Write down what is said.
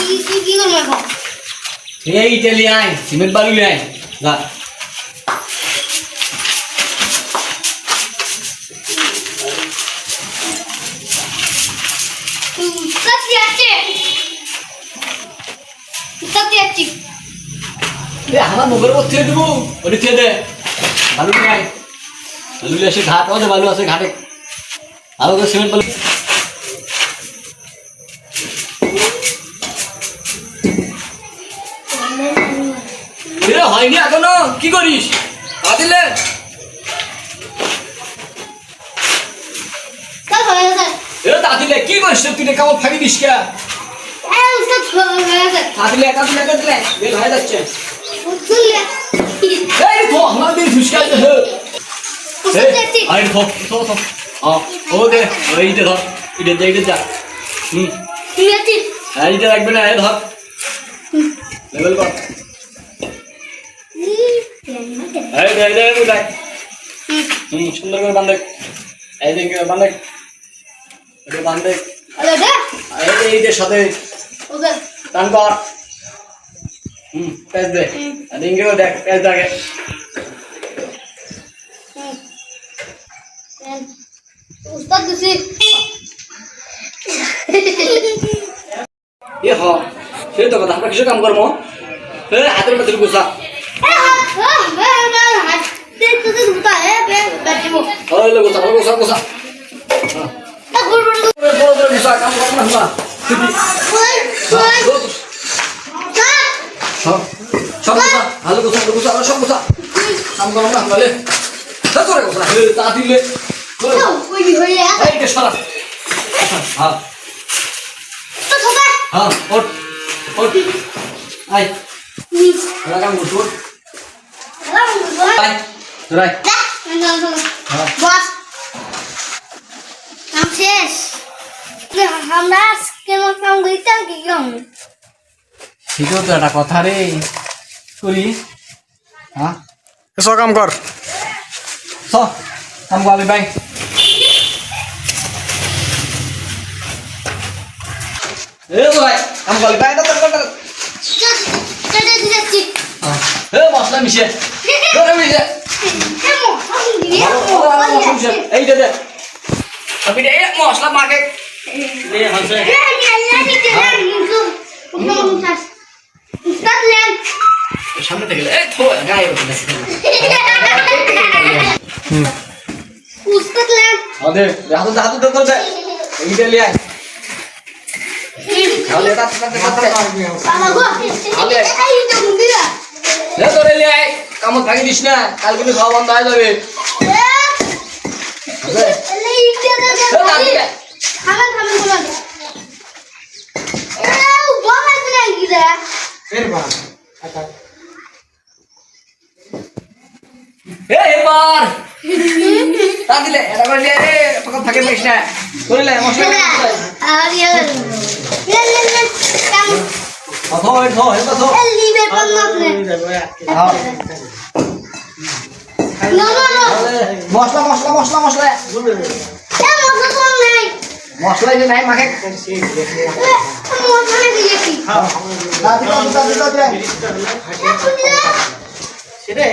কি করবে এখন এই ইটালি আয় সিমেন্ট বালু লে আয় যা আমার মোবাইল করতে দেবো ওটা খেয়ে দে বালু লে আয় বালু লে এসে ঘাট আছে বালু আছে ঘাটে আরো সিমেন্ট বালু হয়নি এখনো কি করিস দিলে দিলে কি করিস তুই কেমন ফাঁকি দিস কে হয়ে যাচ্ছে ও দে এইটা ধর এটা যা এইটা রাখবে না ধর লেভেল কর সুন্দর করে বান্ধে এইদিকে বান্ধে বান্ধে এইদের সাথে টান কর প্যাচ দে এদিকেও দেখ প্যাচ দেখে উস্তাদ দিছি এ হ সেই তো কথা আমরা কিছু কাম করবো হাতের মধ্যে গুছা গুছা গুছা সব গুছা ভালো গুছা গুছা সব গুছা কাম করবো না বলে তোরে গুছা তা দিলে এইটা সারা হ্যাঁ হ্যাঁ ওঠ ওঠ আয় কাম করছো আয় রাই বস কাম শেষ আমরা কেমন কাম করতাম কি কাম সেটাও তো একটা কথা রে করি হ্যাঁ চ কাম কর কাম করবি ভাই এ ভাই কাম করবি ভাই মশলা মিশে মিশে এইটা দে মশলা মাকে সামনে থেকে গায়ে কামত ভাঙি দিস না কাল কিন্তু খাওয়া বন্ধ হয়ে যাবে এবার তা দিলে এটা করে নিয়ে রে তোকে ফাঁকে পাইস না করিলে মশলা মশলা মশলা মশলা মশলা মশলা যে নাই মাকে সেটাই